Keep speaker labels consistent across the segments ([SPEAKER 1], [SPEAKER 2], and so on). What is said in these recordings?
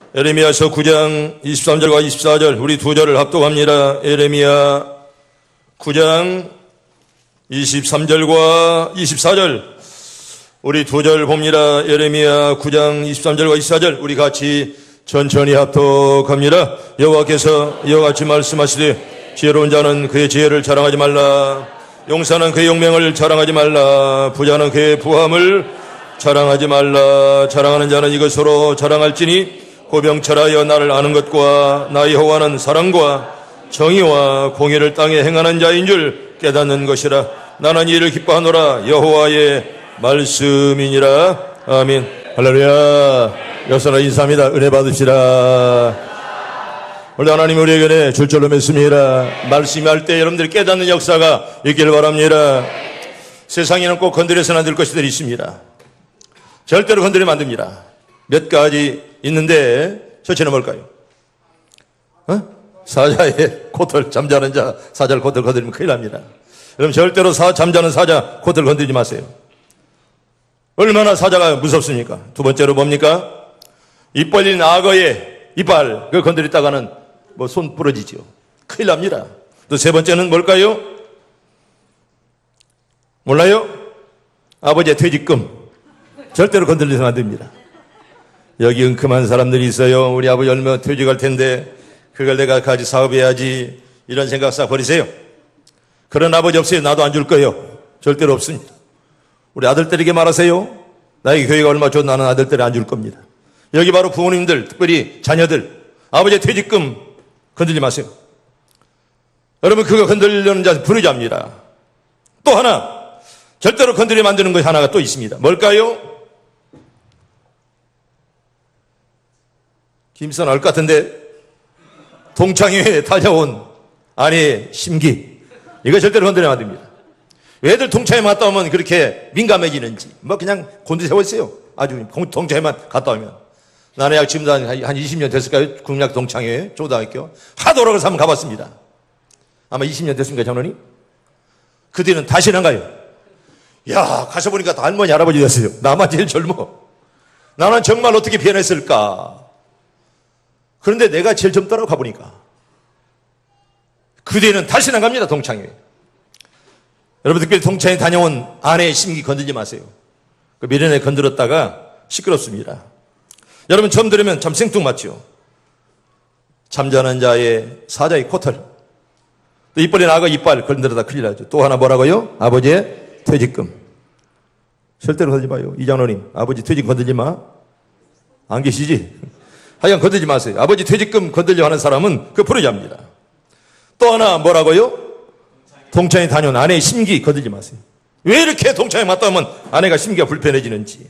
[SPEAKER 1] 에레미야서 9장 23절과 24절 우리 두 절을 합독합니다. 에레미야 9장 23절과 24절 우리 두 절 봅니다. 에레미야 9장 23절과 24절 우리 같이 천천히 합독합니다. 여호와께서 이와 같이 말씀하시되 지혜로운 자는 그의 지혜를 자랑하지 말라. 용사는 그의 용맹을 자랑하지 말라. 부자는 그의 부함을 자랑하지 말라. 자랑하는 자는 이것으로 자랑할지니 고병철하여 나를 아는 것과 나 여호와는 사랑과 정의와 공의를 땅에 행하는 자인 줄 깨닫는 것이라. 나는 이를 기뻐하노라. 여호와의 말씀이니라. 아멘. 할렐루야. 여러분 인사합니다. 은혜 받으시라. 오늘 하나님 우리에게 줄 줄로 믿습니다. 말씀할 때 여러분들이 깨닫는 역사가 있기를 바랍니다. 세상에는 꼭 건드려서는 안 될 것들이 있습니다. 절대로 건드리면 안 됩니다. 몇 가지 있는데 첫째는 뭘까요? 사자의 콧을 잠자는 자, 사자를 콧을 건드리면 큰일 납니다. 여러분 절대로 잠자는 사자 콧을 건드리지 마세요. 얼마나 사자가 무섭습니까? 두 번째로 뭡니까? 입 벌린 악어의 이빨 그거 건드렸다가는 손 부러지죠. 큰일 납니다. 또 세 번째는 뭘까요? 몰라요? 아버지의 퇴직금 절대로 건드리면 안 됩니다. 여기 은큼한 사람들이 있어요. 우리 아버지 얼마 퇴직할 텐데 그걸 내가 같이 사업해야지 이런 생각 싹 버리세요. 그런 아버지 없어요. 나도 안 줄 거예요. 절대로 없습니다. 우리 아들들에게 말하세요. 나에게 교회가 얼마 줘 나는 아들들에 안 줄 겁니다. 여기 바로 부모님들 특별히 자녀들 아버지의 퇴직금 건들지 마세요. 여러분 그거 건드리려는 자 불의자입니다. 또 하나 절대로 건드리면 안 되는 것이 하나가 또 있습니다. 뭘까요? 김선 알 것 같은데 동창회에 달려온 아내의 심기 이거 절대로 건드리면 안 됩니다. 왜들 동창회만 갔다 오면 그렇게 민감해지는지 그냥 곤두세워 있어요. 아주 동창회만 갔다 오면 나는 약 지금도 한 20년 됐을까요? 국민학 동창회 초등학교 하도 오락을 한번 가봤습니다. 아마 20년 됐습니까 장로님? 그 뒤는 다시는 안 가요. 야 가서 보니까 다 할머니 할아버지 됐어요. 나만 제일 젊어. 나는 정말 어떻게 변했을까. 그런데 내가 제일 젊더라고 가보니까. 그 뒤에는 다시는 안 갑니다. 동창회. 여러분 특별히 동창회 다녀온 아내의 심기 건들지 마세요. 그 미련에 건드렸다가 시끄럽습니다. 여러분 처음 들으면 참 생뚱맞죠. 잠자는 자의 사자의 코털 또 입 벌린 악어 이빨 건드려다 큰일 나죠. 또 하나 뭐라고요? 아버지의 퇴직금 절대로 건들지 마요. 이장로님 아버지 퇴직금 건들지 마. 안 계시지? 하여간 건들지 마세요. 아버지 퇴직금 건들려 하는 사람은 그 불의자입니다. 또 하나 뭐라고요? 동창회 다녀온 아내의 심기 건들지 마세요. 왜 이렇게 동창회 맞다 오면 아내가 심기가 불편해지는지.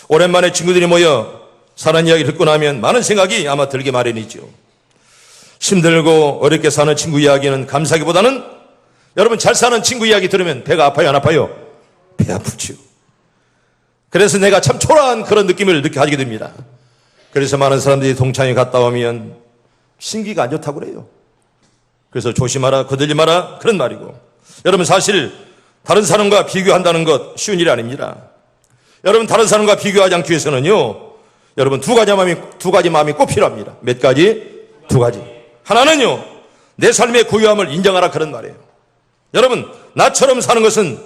[SPEAKER 1] 오랜만에 친구들이 모여 사는 이야기 듣고 나면 많은 생각이 아마 들게 마련이죠. 힘들고 어렵게 사는 친구 이야기는 감사하기보다는 여러분 잘 사는 친구 이야기 들으면 배가 아파요 안 아파요? 배 아프죠. 그래서 내가 참 초라한 그런 느낌을 가지게 됩니다. 그래서 많은 사람들이 동창회 갔다 오면 심기가 안 좋다고 그래요. 그래서 조심하라 건들지 마라 그런 말이고. 여러분 사실 다른 사람과 비교한다는 것 쉬운 일이 아닙니다. 여러분 다른 사람과 비교하지 않기 위해서는요 여러분 두 가지 마음이 꼭 필요합니다. 몇 가지? 두 가지. 하나는요 내 삶의 고유함을 인정하라 그런 말이에요. 여러분 나처럼 사는 것은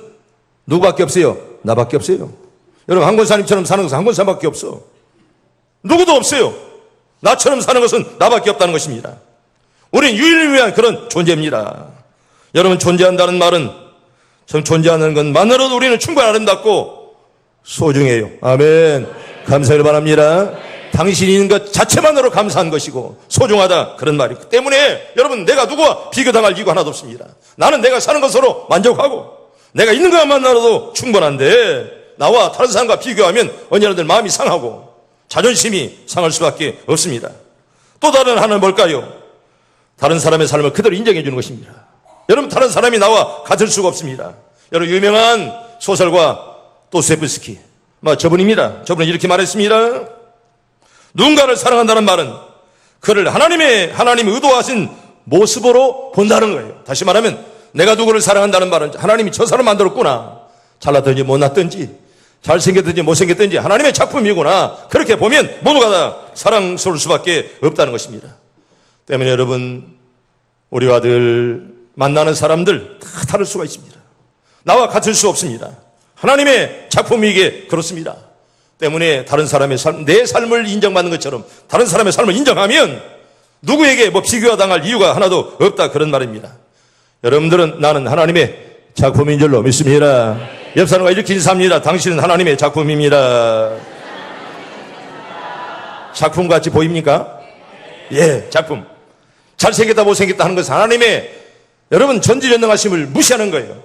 [SPEAKER 1] 누구밖에 없어요? 나밖에 없어요. 여러분 한 권사님처럼 사는 것은 한 권사님밖에 없어. 누구도 없어요. 나처럼 사는 것은 나밖에 없다는 것입니다. 우린 유일을 위한 그런 존재입니다. 여러분 존재한다는 말은 전 존재하는 것만으로도 우리는 충분히 아름답고 소중해요. 아멘. 감사를 바랍니다. 당신이 있는 것 자체만으로 감사한 것이고 소중하다 그런 말이기 때문에 여러분 내가 누구와 비교당할 이유가 하나도 없습니다. 나는 내가 사는 것으로 만족하고 내가 있는 것만으로도 충분한데 나와 다른 사람과 비교하면 언제라든 마음이 상하고 자존심이 상할 수밖에 없습니다. 또 다른 하나는 뭘까요? 다른 사람의 삶을 그대로 인정해 주는 것입니다. 여러분 다른 사람이 나와 같을 수가 없습니다. 여러분 유명한 소설가 도스토옙스키 저분입니다. 저분은 이렇게 말했습니다. 누군가를 사랑한다는 말은 그를 하나님이 의도하신 모습으로 본다는 거예요. 다시 말하면 내가 누구를 사랑한다는 말은 하나님이 저 사람 만들었구나. 잘났든지 못났든지 잘생겼든지 못생겼든지 하나님의 작품이구나. 그렇게 보면 모두가 다 사랑스러울 수밖에 없다는 것입니다. 때문에 여러분, 우리와 늘 만나는 사람들 다 다를 수가 있습니다. 나와 같을 수 없습니다. 하나님의 작품이기에 그렇습니다. 때문에 다른 사람의 삶, 내 삶을 인정받는 것처럼 다른 사람의 삶을 인정하면 누구에게 비교가 당할 이유가 하나도 없다, 그런 말입니다. 여러분들은 나는 하나님의 작품인 줄로 믿습니다. 옆 사람과 이렇게 인사합니다. 당신은 하나님의 작품입니다. 작품같이 보입니까? 예, 작품. 잘생겼다 못생겼다 하는 것은 하나님의 여러분 전지전능하심을 무시하는 거예요.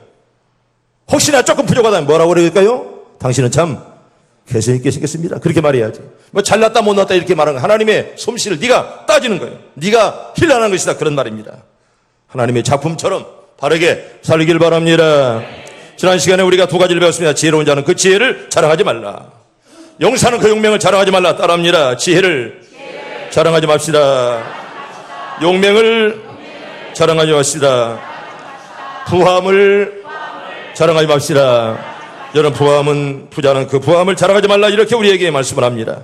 [SPEAKER 1] 혹시나 조금 부족하다면 뭐라고 그럴까요? 당신은 참 개성있게 생겼습니다. 그렇게 말해야지. 잘났다 못났다 이렇게 말하는 하나님의 솜씨를 네가 따지는 거예요. 네가 힐난한 것이다, 그런 말입니다. 하나님의 작품처럼 바르게 살길 바랍니다. 지난 시간에 우리가 두 가지를 배웠습니다. 지혜로운 자는 그 지혜를 자랑하지 말라. 용사는 그 용맹을 자랑하지 말라. 따라합니다. 지혜를 자랑하지 맙시다. 용맹을 자랑하지 맙시다. 부함을 자랑하지 맙시다. 여러분, 부자는 그 부함을 자랑하지 말라, 이렇게 우리에게 말씀을 합니다.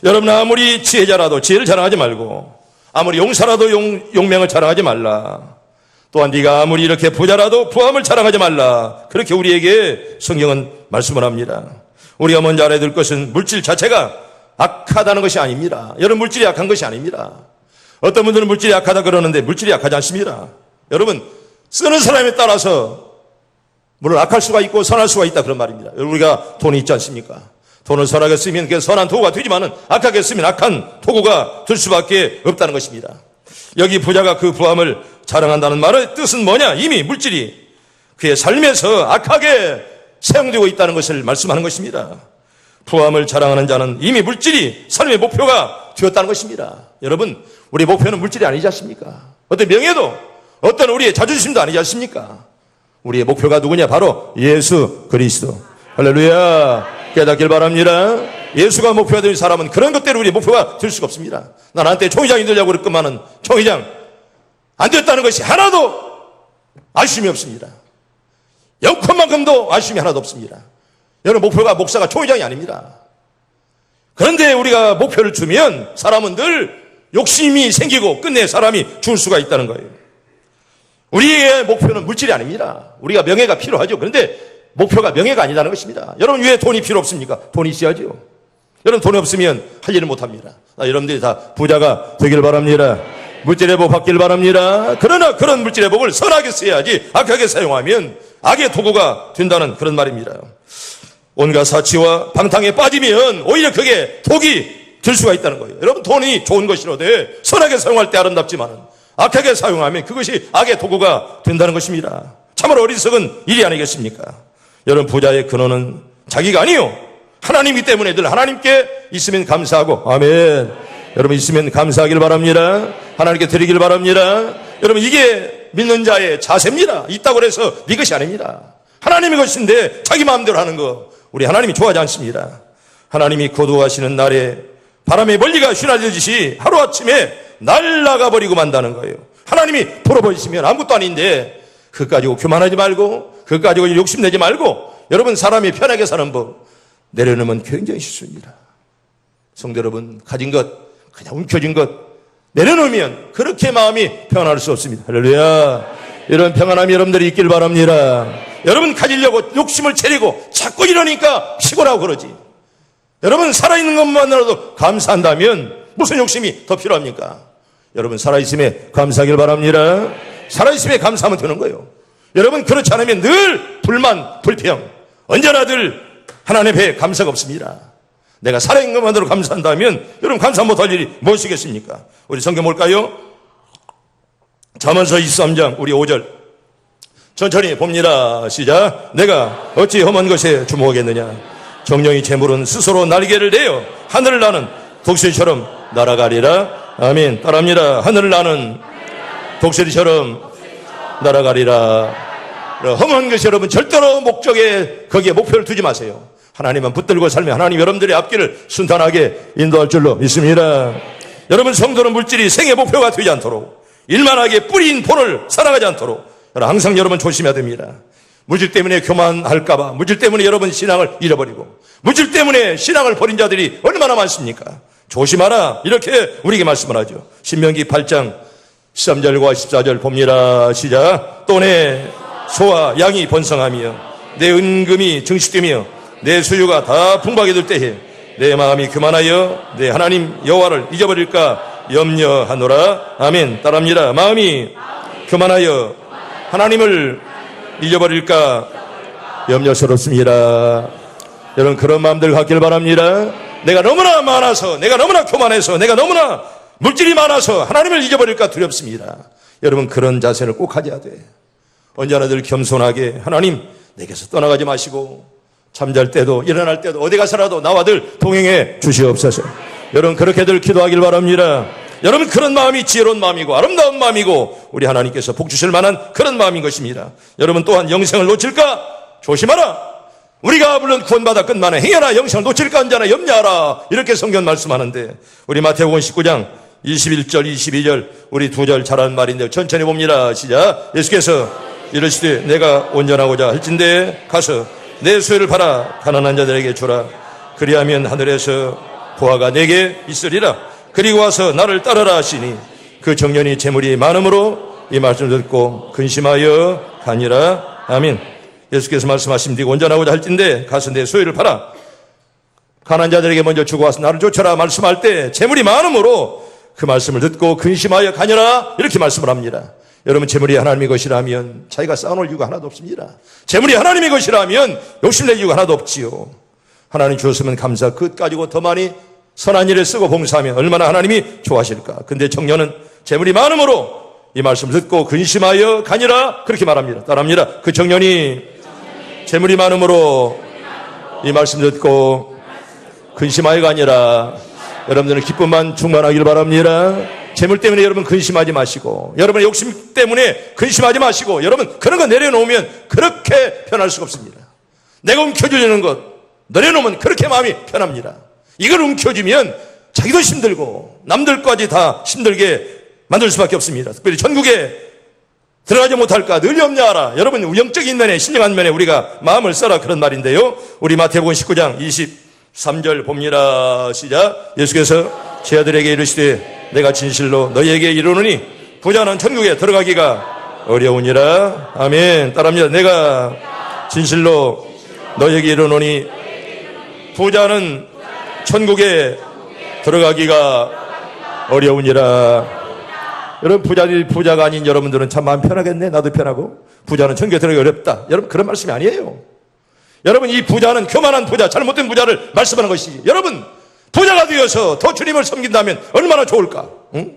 [SPEAKER 1] 여러분, 아무리 지혜자라도 지혜를 자랑하지 말고, 아무리 용사라도 용맹을 자랑하지 말라. 또한 네가 아무리 이렇게 부자라도 부함을 자랑하지 말라, 그렇게 우리에게 성경은 말씀을 합니다. 우리가 먼저 알아야 될 것은 물질 자체가 악하다는 것이 아닙니다. 여러분, 물질이 약한 것이 아닙니다. 어떤 분들은 물질이 약하다 그러는데 물질이 약하지 않습니다. 여러분, 쓰는 사람에 따라서 물론 악할 수가 있고 선할 수가 있다, 그런 말입니다. 우리가 돈이 있지 않습니까? 돈을 선하게 쓰면 그게 선한 도구가 되지만 악하게 쓰면 악한 도구가 될 수밖에 없다는 것입니다. 여기 부자가 그 부함을 자랑한다는 말의 뜻은 뭐냐? 이미 물질이 그의 삶에서 악하게 사용되고 있다는 것을 말씀하는 것입니다. 부함을 자랑하는 자는 이미 물질이 삶의 목표가 되었다는 것입니다. 여러분, 우리 목표는 물질이 아니지 않습니까? 어떤 명예도, 어떤 우리의 자존심도 아니지 않습니까? 우리의 목표가 누구냐? 바로 예수 그리스도. 할렐루야. 깨닫길 바랍니다. 예수가 목표가 된 사람은 그런 것대로 우리의 목표가 될 수가 없습니다. 난 한때 총회장이 되려고 그랬건만은 총회장 안 됐다는 것이 하나도 아쉬움이 없습니다. 0컷만큼도 아쉬움이 하나도 없습니다. 여러분, 목표가 목사가 총회장이 아닙니다. 그런데 우리가 목표를 주면 사람은 늘 욕심이 생기고 끝내 사람이 죽을 수가 있다는 거예요. 우리의 목표는 물질이 아닙니다. 우리가 명예가 필요하죠. 그런데 목표가 명예가 아니라는 것입니다. 여러분, 왜 돈이 필요 없습니까? 돈이 있어야죠. 여러분, 돈이 없으면 할 일을 못합니다. 여러분들이 다 부자가 되길 바랍니다. 물질의 복 받길 바랍니다. 그러나 그런 물질의 복을 선하게 써야지 악하게 사용하면 악의 도구가 된다는 그런 말입니다. 온갖 사치와 방탕에 빠지면 오히려 그게 독이 될 수가 있다는 거예요. 여러분, 돈이 좋은 것이로되 선하게 사용할 때 아름답지만 악하게 사용하면 그것이 악의 도구가 된다는 것입니다. 참으로 어리석은 일이 아니겠습니까? 여러분, 부자의 근원은 자기가 아니요, 하나님이기 때문에 늘 하나님께 있으면 감사하고, 아멘. 여러분, 있으면 감사하길 바랍니다. 하나님께 드리길 바랍니다. 여러분, 이게 믿는 자의 자세입니다. 있다고 해서 네 것이 아닙니다. 하나님의 것인데 자기 마음대로 하는 거, 우리 하나님이 좋아하지 않습니다. 하나님이 거두하시는 날에 바람에 멀리가 휘날리듯이 하루아침에 날아가 버리고 만다는 거예요. 하나님이 풀어버리시면 아무것도 아닌데 그것 가지고 교만하지 말고, 그것 가지고 욕심내지 말고, 여러분, 사람이 편하게 사는 법 내려놓으면 굉장히 쉽습니다. 성도 여러분, 가진 것, 그냥 움켜진 것 내려놓으면 그렇게 마음이 평안할 수 없습니다. 할렐루야. 이런 평안함이 여러분들이 있길 바랍니다. 여러분, 가지려고 욕심을 차리고 자꾸 이러니까 피곤하고 그러지. 여러분, 살아있는 것만으로도 감사한다면 무슨 욕심이 더 필요합니까? 여러분, 살아있음에 감사하길 바랍니다. 살아있음에 감사하면 되는 거예요. 여러분, 그렇지 않으면 늘 불만, 불평, 언제나 늘 하나님 앞에 감사가 없습니다. 내가 살아있는 것만으로 감사한다면 여러분, 감사 못할 일이 무엇이겠습니까? 우리 성경 볼까요? 잠언서 23장 우리 5절 천천히 봅니다. 시작. 내가 어찌 험한 것에 주목하겠느냐? 정령이 재물은 스스로 날개를 내어 하늘을 나는 독수리처럼 날아가리라. 아멘. 따라합니다. 하늘을 나는 독수리처럼 날아가리라. 험한 것이 여러분 절대로 목적에 거기에 목표를 두지 마세요. 하나님만 붙들고 살면 하나님 여러분들의 앞길을 순탄하게 인도할 줄로 믿습니다. 여러분, 성도는 물질이 생애 목표가 되지 않도록 일만하게 뿌린 본을 살아가지 않도록 항상 여러분 조심해야 됩니다. 물질 때문에 교만할까봐, 물질 때문에 여러분 신앙을 잃어버리고, 물질 때문에 신앙을 버린 자들이 얼마나 많습니까? 조심하라, 이렇게 우리에게 말씀을 하죠. 신명기 8장 13절과 14절 봅니다. 시작. 또 내 소와 양이 번성하며 내 은금이 증식되며 내 수유가 다 풍부하게 될 때에 내 마음이 교만하여 내 하나님 여호와를 잊어버릴까 염려하노라. 아멘. 따라합니다. 마음이 교만하여 하나님을 잊어버릴까 염려스럽습니다. 여러분, 그런 마음들 갖길 바랍니다. 내가 너무나 많아서, 내가 너무나 교만해서, 내가 너무나 물질이 많아서 하나님을 잊어버릴까 두렵습니다. 여러분, 그런 자세를 꼭 가져야 돼. 언제나 늘 겸손하게, 하나님 내게서 떠나가지 마시고 잠잘 때도 일어날 때도 어디 가서라도 나와 늘 동행해 주시옵소서. 여러분, 그렇게들 기도하길 바랍니다. 여러분, 그런 마음이 지혜로운 마음이고 아름다운 마음이고 우리 하나님께서 복 주실 만한 그런 마음인 것입니다. 여러분, 또한 영생을 놓칠까 조심하라. 우리가 물론 구원받아 끝나는 행여나 영생을 놓칠까 언제나 염려하라, 이렇게 성경 말씀하는데, 우리 마태복음 19장 21절 22절 우리 두 절 잘하는 말인데 천천히 봅니다. 시작. 예수께서 이르시되 내가 온전하고자 할진대 가서 내 소유를 팔아 가난한 자들에게 주라. 그리하면 하늘에서 보화가 내게 있으리라. 그리고 와서 나를 따르라 하시니 그 청년이 재물이 많음으로 이 말씀을 듣고 근심하여 가니라. 아멘. 예수께서 말씀하신 네가 온전하고자 할진대 가서 내 소유를 팔아 가난한 자들에게 먼저 주고 와서 나를 쫓아라 말씀할 때 재물이 많음으로 그 말씀을 듣고 근심하여 가니라, 이렇게 말씀을 합니다. 여러분, 재물이 하나님의 것이라면 자기가 쌓아놓을 이유가 하나도 없습니다. 재물이 하나님의 것이라면 욕심낼 이유가 하나도 없지요. 하나님 주었으면 감사, 그것 가지고 더 많이 선한 일에 쓰고 봉사하면 얼마나 하나님이 좋아하실까. 근데 청년은 재물이 많음으로 이 말씀을 듣고 근심하여 가니라, 그렇게 말합니다. 따라합니다. 그 청년이 재물이 많음으로 이 말씀 듣고 근심하여 가니라. 여러분들은 기쁨만 충만하기를 바랍니다. 재물 때문에 여러분 근심하지 마시고, 여러분의 욕심 때문에 근심하지 마시고, 여러분 그런 거 내려놓으면 그렇게 편할 수가 없습니다. 내가 움켜쥐는 것 내려놓으면 그렇게 마음이 편합니다. 이걸 움켜쥐면 자기도 힘들고 남들까지 다 힘들게 만들 수밖에 없습니다. 특별히 전국에 들어가지 못할까 늘 염려하라. 여러분, 영적인 면에, 신령한 면에 우리가 마음을 써라, 그런 말인데요. 우리 마태복음 19장 23절 봅니다. 시작. 예수께서 제 아들에게 이르시되 내가 진실로 너희에게 이르노니 부자는 천국에 들어가기가 어려우니라. 아멘. 따라합니다. 내가 진실로 너희에게 이르노니 부자는 천국에 들어가기가 어려우니라. 여러분, 부자가 아닌 여러분들은 참 마음 편하겠네. 나도 편하고. 부자는 천국에 들어가기 어렵다. 여러분, 그런 말씀이 아니에요. 여러분, 이 부자는 교만한 부자, 잘못된 부자를 말씀하는 것이지. 여러분, 부자가 되어서 더 주님을 섬긴다면 얼마나 좋을까? 응?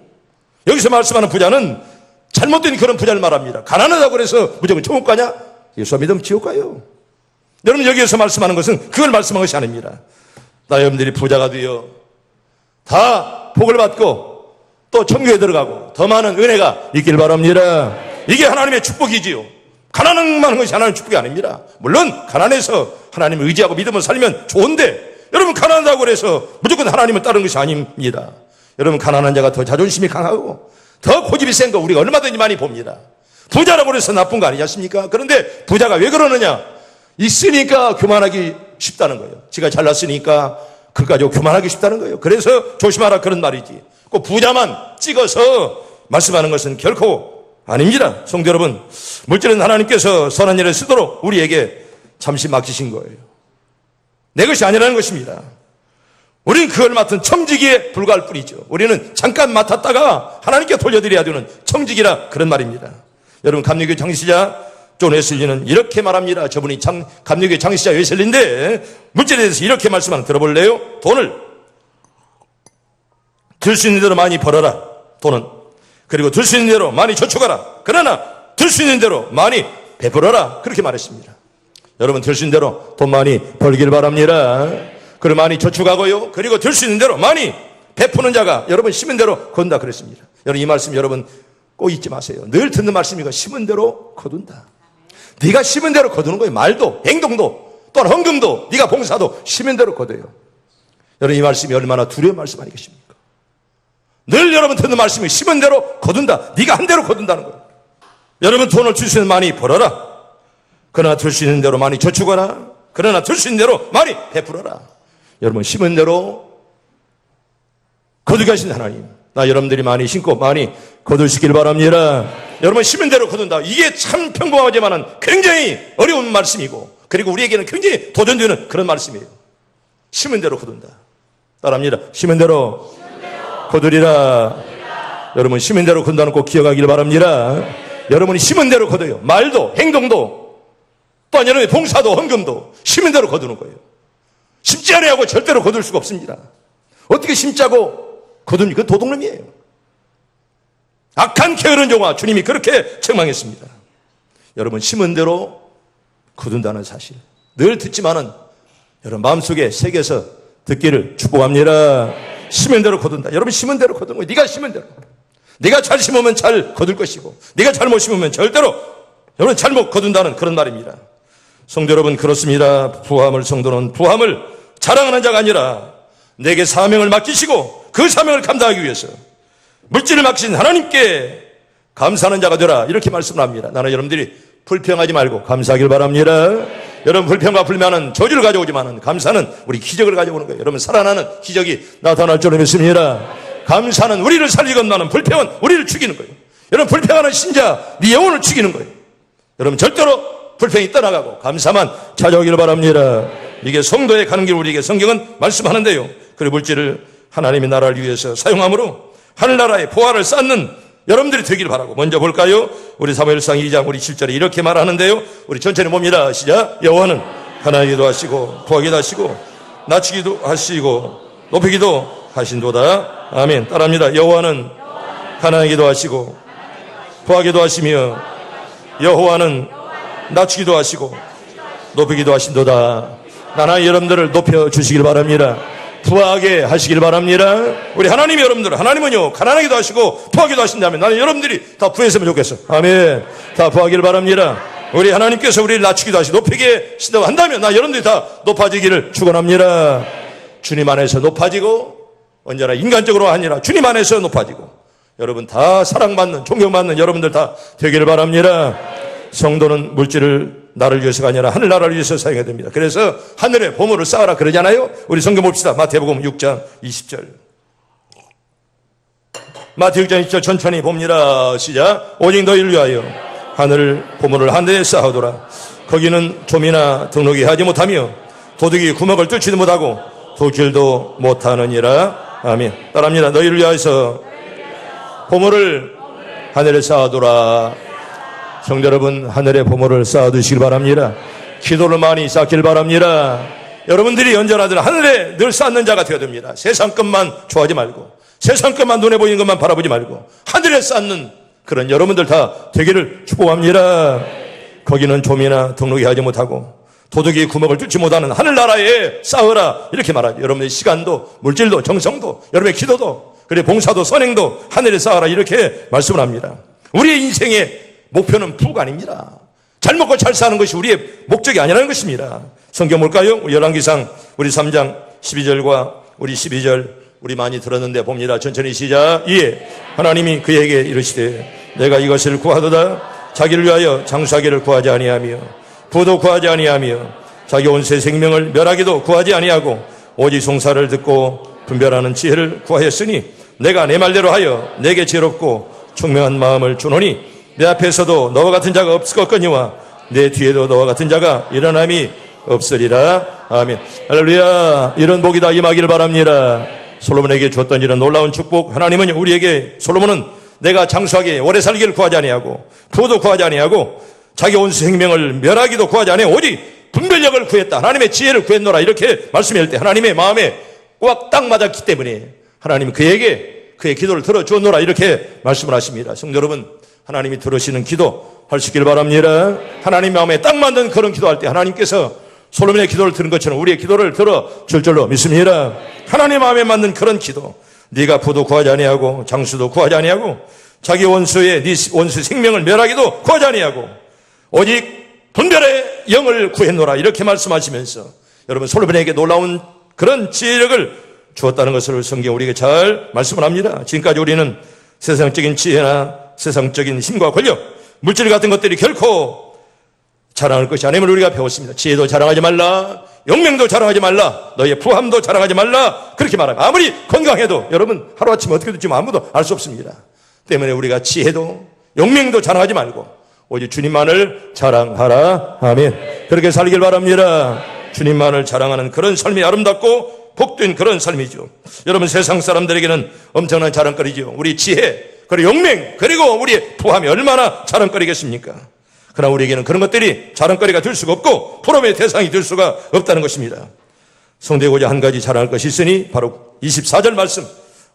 [SPEAKER 1] 여기서 말씀하는 부자는 잘못된 그런 부자를 말합니다. 가난하다고 그래서 무조건 천국 가냐? 예수 믿으면 지옥 가요. 여러분, 여기에서 말씀하는 것은 그걸 말씀한 것이 아닙니다. 나 여러분들이 부자가 되어 다 복을 받고 또 천국에 들어가고 더 많은 은혜가 있길 바랍니다. 이게 하나님의 축복이지요. 가난한 것이 하나님의 축복이 아닙니다. 물론 가난해서 하나님을 의지하고 믿으면 살면 좋은데, 여러분 가난하다고 해서 무조건 하나님을 따르는 것이 아닙니다. 여러분, 가난한 자가 더 자존심이 강하고 더 고집이 센 거 우리가 얼마든지 많이 봅니다. 부자라고 해서 나쁜 거 아니지 않습니까? 그런데 부자가 왜 그러느냐? 있으니까 교만하기 쉽다는 거예요. 지가 잘났으니까 그걸 가지고 교만하기 쉽다는 거예요. 그래서 조심하라, 그런 말이지. 꼭 부자만 찍어서 말씀하는 것은 결코 아닙니다. 성도 여러분, 물질은 하나님께서 선한 일에 쓰도록 우리에게 잠시 맡기신 거예요. 내 것이 아니라는 것입니다. 우리는 그걸 맡은 청지기에 불과할 뿐이죠. 우리는 잠깐 맡았다가 하나님께 돌려드려야 되는 청지기라, 그런 말입니다. 여러분, 감리교 장시자 존 웨슬리는 이렇게 말합니다. 저분이 감리교의 장시자 웨슬리인데 물질에 대해서 이렇게 말씀하는, 들어볼래요? 돈을 들 수 있는 대로 많이 벌어라. 돈은. 그리고 들 수 있는 대로 많이 저축하라. 그러나 들 수 있는 대로 많이 베풀어라. 그렇게 말했습니다. 여러분, 들 수 있는 대로 돈 많이 벌길 바랍니다. 그리고 많이 저축하고요. 그리고 들 수 있는 대로 많이 베푸는 자가 여러분 심은 대로 거둔다 그랬습니다. 여러분, 이 말씀 여러분 꼭 잊지 마세요. 늘 듣는 말씀이고 심은 대로 거둔다. 네가 심은 대로 거두는 거예요. 말도, 행동도, 또한 헌금도, 네가 봉사도 심은 대로 거둬요. 여러분, 이 말씀이 얼마나 두려운 말씀 아니겠습니까? 늘 여러분 듣는 말씀이 심은 대로 거둔다. 네가 한 대로 거둔다는 거예요. 여러분, 돈을 줄 수 있는 많이 벌어라. 그러나 들 수 있는 대로 많이 저축하라. 그러나 들 수 있는 대로 많이 베풀어라. 여러분 심은 대로 거두게 하신 하나님, 나 여러분들이 많이 심고 많이 거두시길 바랍니다. 여러분 심은 대로 거둔다. 이게 참 평범하지만은 굉장히 어려운 말씀이고, 그리고 우리에게는 굉장히 도전되는 그런 말씀이에요. 심은 대로 거둔다. 따라합니다. 심은 대로 거두리라. 여러분 심은 대로 거둔다는 꼭 기억하길 바랍니다. 여러분이 심은 대로 거둬요. 말도 행동도 또한 여러분의 봉사도 헌금도 심은 대로 거두는 거예요. 심지 않으려고 절대로 거둘 수가 없습니다. 어떻게 심자고 거두니? 그건 도둑놈이에요. 악한 게으른 종아, 주님이 그렇게 책망했습니다. 여러분 심은 대로 거둔다는 사실 늘 듣지만은 여러분 마음속에 새겨서 듣기를 축복합니다. 심은 대로 거둔다. 여러분 심은 대로 거두는 거예요. 네가 심은 대로. 네가 잘 심으면 잘 거둘 것이고, 네가 잘못 심으면 절대로 여러분 잘못 거둔다는 그런 말입니다. 성도 여러분, 그렇습니다. 성도는 부함을 자랑하는 자가 아니라 내게 사명을 맡기시고 그 사명을 감당하기 위해서 물질을 맡기신 하나님께 감사하는 자가 되라, 이렇게 말씀을 합니다. 나는 여러분들이 불평하지 말고 감사하길 바랍니다. 여러분 불평과 불만은 저주를 가져오지만 감사는 우리 기적을 가져오는 거예요. 여러분 살아나는 기적이 나타날 줄로 믿습니다. 감사는 우리를 살리건만은 불평은 우리를 죽이는 거예요. 여러분 불평하는 신자 네 영혼을 죽이는 거예요. 여러분 절대로 불평이 떠나가고 감사만 찾아오기를 바랍니다. 이게 성도의 가는 길 우리에게 성경은 말씀하는데요. 그리고 물질을 하나님의 나라를 위해서 사용함으로 하늘나라의 보화를 쌓는 여러분들이 되기를 바라고, 먼저 볼까요? 우리 사무엘상 2장 우리 7절에 이렇게 말하는데요. 우리 천천히 봅니다. 시작. 여호와는 하나이기도 하시고 부하기도 하시고 낮추기도 하시고 높이기도 하신도다. 아멘. 따라합니다. 여호와는 하나이기도 하시고 부하기도 하시며 여호와는 낮추기도 하시고 높이기도 하신도다. 나나 여러분들을 높여주시길 바랍니다. 부하게 하시길 바랍니다. 우리 하나님이 여러분들, 하나님은요 가난하기도 하시고 부하기도 하신다면 나는 여러분들이 다 부했으면 좋겠어. 아멘. 다 부하기를 바랍니다. 우리 하나님께서 우리를 낮추기도 하시고 높이게 하신다고 한다면 나 여러분들이 다 높아지기를 축원합니다. 주님 안에서 높아지고, 언제나 인간적으로 아니라 주님 안에서 높아지고, 여러분 다 사랑받는 존경받는 여러분들 다 되기를 바랍니다. 성도는 물질을 나를 위해서가 아니라 하늘나라를 위해서 사용해야 됩니다. 그래서 하늘에 보물을 쌓아라 그러잖아요. 우리 성경 봅시다. 마태복음 6장 20절. 마태 6장 20절 천천히 봅니다. 시작. 오직 너희를 위하여 하늘 보물을 하늘에 쌓아두라. 거기는 좀이나 등록이 하지 못하며 도둑이 구멍을 뚫지도 못하고 도질도 못하느니라. 아멘. 따라합니다. 너희를 위하여서 보물을 하늘에 쌓아두라. 성도 여러분, 하늘의 보물을 쌓아두시길 바랍니다. 기도를 많이 쌓길 바랍니다. 여러분들이 언제나 하늘에 늘 쌓는 자가 되어야 됩니다. 세상 것만 좋아하지 말고, 세상 것만 눈에 보이는 것만 바라보지 말고 하늘에 쌓는 그런 여러분들 다 되기를 축복합니다. 거기는 좀이나 등록이 하지 못하고 도둑이 구멍을 뚫지 못하는 하늘나라에 쌓으라, 이렇게 말하죠. 여러분의 시간도 물질도 정성도 여러분의 기도도 그리고 봉사도 선행도 하늘에 쌓아라, 이렇게 말씀을 합니다. 우리의 인생의 목표는 부가 아닙니다. 잘 먹고 잘 사는 것이 우리의 목적이 아니라는 것입니다. 성경 볼까요? 열왕기상 우리 3장 12절과 우리 12절 우리 많이 들었는데 봅니다. 천천히 시작. 이에 하나님이 그에게 이르시되 내가 이것을 구하도다. 자기를 위하여 장수하기를 구하지 아니하며 부도 구하지 아니하며 자기 온 세 생명을 멸하기도 구하지 아니하고 오직 송사를 듣고 분별하는 지혜를 구하였으니 내가 내 말대로 하여 내게 지혜롭고 총명한 마음을 주노니 내 앞에서도 너와 같은 자가 없을 것거니와 내 뒤에도 너와 같은 자가 일어남이 없으리라. 아멘. 할렐루야. 이런 복이 다 임하기를 바랍니다. 솔로몬에게 줬던 이런 놀라운 축복, 하나님은 우리에게, 솔로몬은 내가 장수하게 오래 살기를 구하지 아니하고 부도 구하지 아니하고 자기 온 생명을 멸하기도 구하지 아니하고 오직 분별력을 구했다. 하나님의 지혜를 구했노라, 이렇게 말씀할 때 하나님의 마음에 꽉 딱 맞았기 때문에 하나님은 그에게 그의 기도를 들어주었노라, 이렇게 말씀을 하십니다. 성도 여러분, 하나님이 들으시는 기도 할 수 있기를 바랍니다. 하나님 마음에 딱 맞는 그런 기도할 때 하나님께서 솔로몬의 기도를 들은 것처럼 우리의 기도를 들어줄 줄로 믿습니다. 하나님 마음에 맞는 그런 기도, 네가 부도 구하지 아니하고 장수도 구하지 아니하고 자기 원수의 네 원수 생명을 멸하기도 구하지 아니하고 오직 분별의 영을 구했노라, 이렇게 말씀하시면서 여러분 솔로몬에게 놀라운 그런 지혜력을 주었다는 것을 성경 우리에게 잘 말씀을 합니다. 지금까지 우리는 세상적인 지혜나 세상적인 힘과 권력, 물질 같은 것들이 결코 자랑할 것이 아님을 우리가 배웠습니다. 지혜도 자랑하지 말라, 용맹도 자랑하지 말라, 너희의 부함도 자랑하지 말라, 그렇게 말합니다. 아무리 건강해도 여러분 하루아침에 어떻게 될지 아무도 알 수 없습니다. 때문에 우리가 지혜도 용맹도 자랑하지 말고 오직 주님만을 자랑하라. 아멘. 그렇게 살길 바랍니다. 주님만을 자랑하는 그런 삶이 아름답고 복된 그런 삶이죠. 여러분, 세상 사람들에게는 엄청난 자랑거리죠. 우리 지혜, 그리고 용맹, 그리고 우리의 부함이 얼마나 자랑거리겠습니까? 그러나 우리에게는 그런 것들이 자랑거리가 될 수가 없고 부러움의 대상이 될 수가 없다는 것입니다. 성도에고자 한 가지 자랑할 것이 있으니 바로 24절 말씀.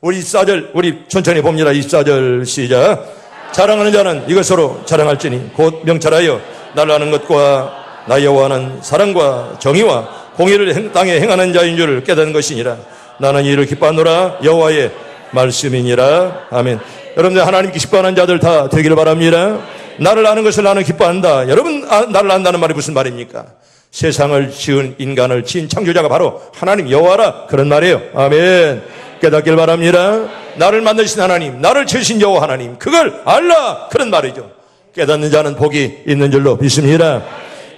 [SPEAKER 1] 우리 24절, 우리 천천히 봅니다. 24절 시작. 자랑하는 자는 이것으로 자랑할지니 곧 명철하여 나를 아는 것과 나 여호와는 사랑과 정의와 공의를 땅에 행하는 자인 줄을 깨닫는 것이니라. 나는 이를 기뻐하노라. 여호와의 말씀이니라. 아멘. 여러분들, 하나님께 기뻐하는 자들 다 되기를 바랍니다. 나를 아는 것을 나는 기뻐한다. 여러분, 나를 안다는 말이 무슨 말입니까? 세상을 지은, 인간을 지은 창조자가 바로 하나님 여호와라, 그런 말이에요. 아멘. 깨닫길 바랍니다. 나를 만드신 하나님, 나를 지으신 여호와 하나님, 그걸 알라, 그런 말이죠. 깨닫는 자는 복이 있는 줄로 믿습니다.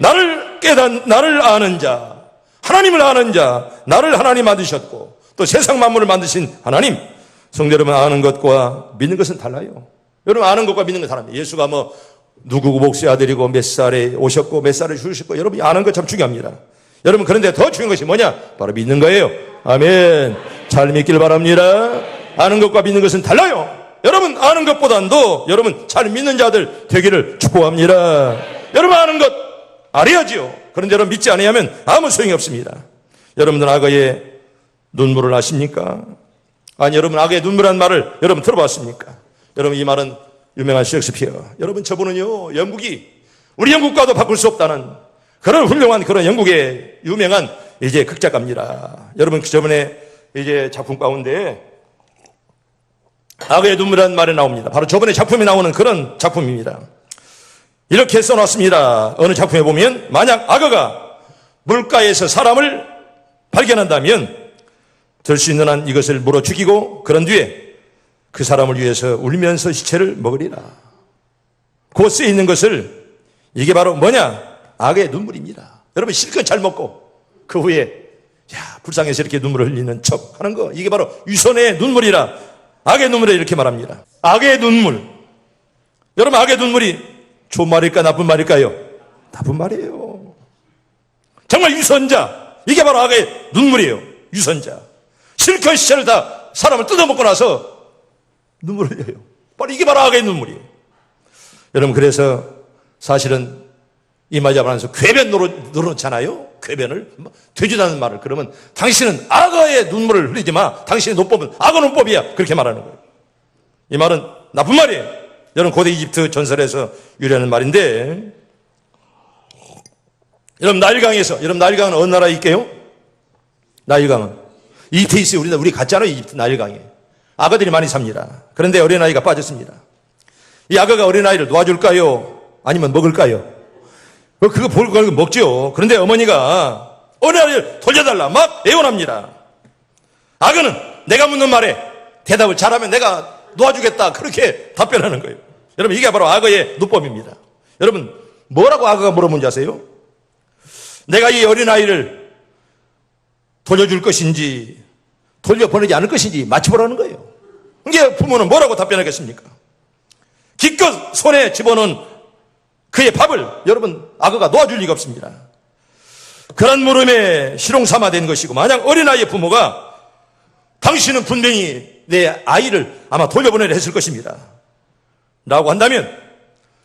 [SPEAKER 1] 나를 아는 자, 하나님을 아는 자, 나를 하나님 만드셨고 또 세상 만물을 만드신 하나님. 성도 여러분, 아는 것과 믿는 것은 달라요. 여러분, 아는 것과 믿는 것은 다릅니다. 예수가 누구고 목수의 아들이고 몇 살에 오셨고 몇 살에 죽으셨고, 여러분이 아는 것 참 중요합니다. 여러분, 그런데 더 중요한 것이 뭐냐? 바로 믿는 거예요. 아멘. 잘 믿길 바랍니다. 아는 것과 믿는 것은 달라요. 여러분, 아는 것보다도 여러분 잘 믿는 자들 되기를 축복합니다. 여러분, 아는 것 알아야지요. 그런데 여러분 믿지 않으면 아무 소용이 없습니다. 여러분들 악어의 눈물을 아십니까? 아니, 여러분 악어의 눈물이라는 말을 여러분 들어봤습니까? 여러분, 이 말은 유명한 셰익스피어. 여러분, 저분은요, 우리 영국과도 바꿀 수 없다는 그런 훌륭한 그런 영국의 유명한 이제 극작가입니다. 여러분, 저번에 이제 작품 가운데 악어의 눈물이라는 말이 나옵니다. 바로 저번에 작품이 나오는 그런 작품입니다. 이렇게 써놨습니다. 어느 작품에 보면, 만약 악어가 물가에서 사람을 발견한다면 될 수 있는 한 이것을 물어 죽이고 그런 뒤에 그 사람을 위해서 울면서 시체를 먹으리라. 곧 쓰여 있는 것을, 이게 바로 뭐냐? 악의 눈물입니다. 여러분, 실컷 잘 먹고 그 후에 불쌍해서 이렇게 눈물을 흘리는 척 하는 거, 이게 바로 유선의 눈물이라, 악의 눈물에 이렇게 말합니다. 악의 눈물. 여러분, 악의 눈물이 좋은 말일까 나쁜 말일까요? 나쁜 말이에요. 정말 유선자, 이게 바로 악의 눈물이에요. 유선자. 실컷 시체를 다 사람을 뜯어먹고 나서 눈물을 흘려요. 바로 이게 바로 악의 눈물이에요. 여러분, 그래서 사실은 이마자반에서 궤변 노릇잖아요. 궤변을 되지도 않는 말을. 그러면 당신은 악어의 눈물을 흘리지 마. 당신의 논법은 악어 논법이야. 그렇게 말하는 거예요. 이 말은 나쁜 말이에요. 여러분, 고대 이집트 전설에서 유래하는 말인데, 여러분, 나일강은 어느 나라에 있게요? 나일강은 이집트에 있어요. 우리 갔잖아요. 이집트 나일강에 악어들이 많이 삽니다. 그런데 어린아이가 빠졌습니다. 이 악어가 어린아이를 놓아줄까요? 아니면 먹을까요? 그거 볼 걸 먹죠. 그런데 어머니가 어린아이를 돌려달라 막 애원합니다. 악어는 내가 묻는 말에 대답을 잘하면 내가 놓아주겠다, 그렇게 답변하는 거예요. 여러분, 이게 바로 악어의 누법입니다. 여러분, 뭐라고 악어가 물어본지 아세요? 내가 이 어린아이를 돌려줄 것인지 돌려보내지 않을 것인지 맞춰보라는 거예요. 이게 부모는 뭐라고 답변하겠습니까? 기껏 손에 집어넣은 그의 밥을 여러분 악어가 놓아줄 리가 없습니다. 그런 물음에 실용삼아된 것이고, 만약 어린아이의 부모가 당신은 분명히 내 아이를 아마 돌려보내려 했을 것입니다 라고 한다면,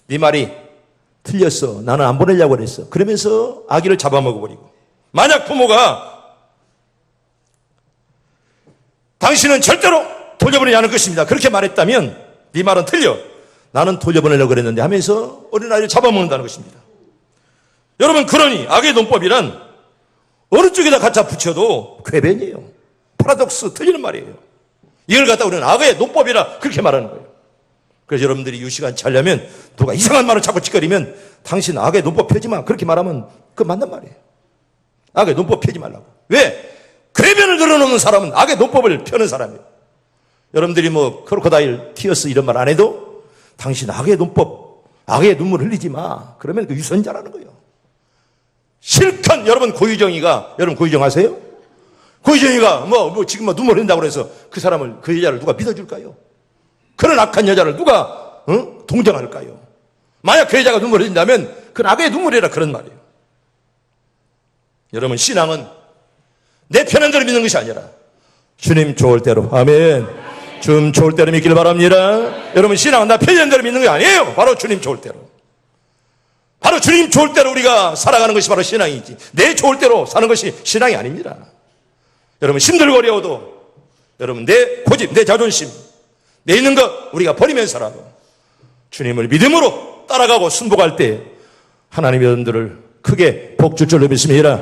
[SPEAKER 1] 네 말이 틀렸어, 나는 안 보내려고 그랬어, 그러면서 아기를 잡아먹어버리고, 만약 부모가 당신은 절대로 돌려보내지 않을 것입니다, 그렇게 말했다면 네 말은 틀려, 나는 돌려보내려고 그랬는데 하면서 어린아이를 잡아먹는다는 것입니다. 여러분, 그러니 악의 논법이란 어느 쪽에다 갖다 붙여도 궤변이에요. 파라독스, 틀리는 말이에요. 이걸 갖다 우리는 악의 논법이라 그렇게 말하는 거예요. 그래서 여러분들이 유시간 차려면 누가 이상한 말을 자꾸 짓거리면 당신 악의 논법 펴지 마, 그렇게 말하면 그거 맞는 말이에요. 악의 논법 펴지 말라고. 왜? 궤변을 늘어놓는 사람은 악의 논법을 펴는 사람이에요. 여러분들이 크로코다일 티어스 이런 말 안 해도 당신 악의 논법, 악의 눈물 흘리지 마, 그러면 그 유선자라는 거예요. 실컷 여러분 여러분 고유정 아세요? 고유정이가 지금 눈물 흘린다고 그래서 그 사람을, 그 여자를 누가 믿어줄까요? 그런 악한 여자를 누가 동정할까요? 만약 그 여자가 눈물 흘린다면 그건 악의 눈물이라 그런 말이에요. 여러분, 신앙은 내 편한 대로 믿는 것이 아니라 주님 좋을 대로, 아멘, 주님 좋을 대로 믿길 바랍니다. 여러분, 신앙은 나 편한 대로 믿는 게 아니에요. 바로 주님 좋을 대로, 바로 주님 좋을 대로 우리가 살아가는 것이 바로 신앙이지, 내 좋을 대로 사는 것이 신앙이 아닙니다. 여러분, 힘들고 어려워도 여러분 내 고집, 내 자존심, 내 있는 것 우리가 버리면서라도 주님을 믿음으로 따라가고 순복할 때 하나님의 여러분들을 크게 복 줄 줄로 믿습니다.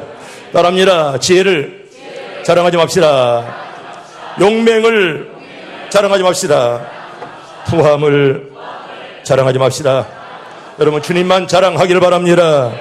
[SPEAKER 1] 따라합니다. 지혜를 자랑하지 맙시다. 용맹을 자랑하지 맙시다. 후함을 자랑하지 맙시다. 여러분, 주님만 자랑하기를 바랍니다.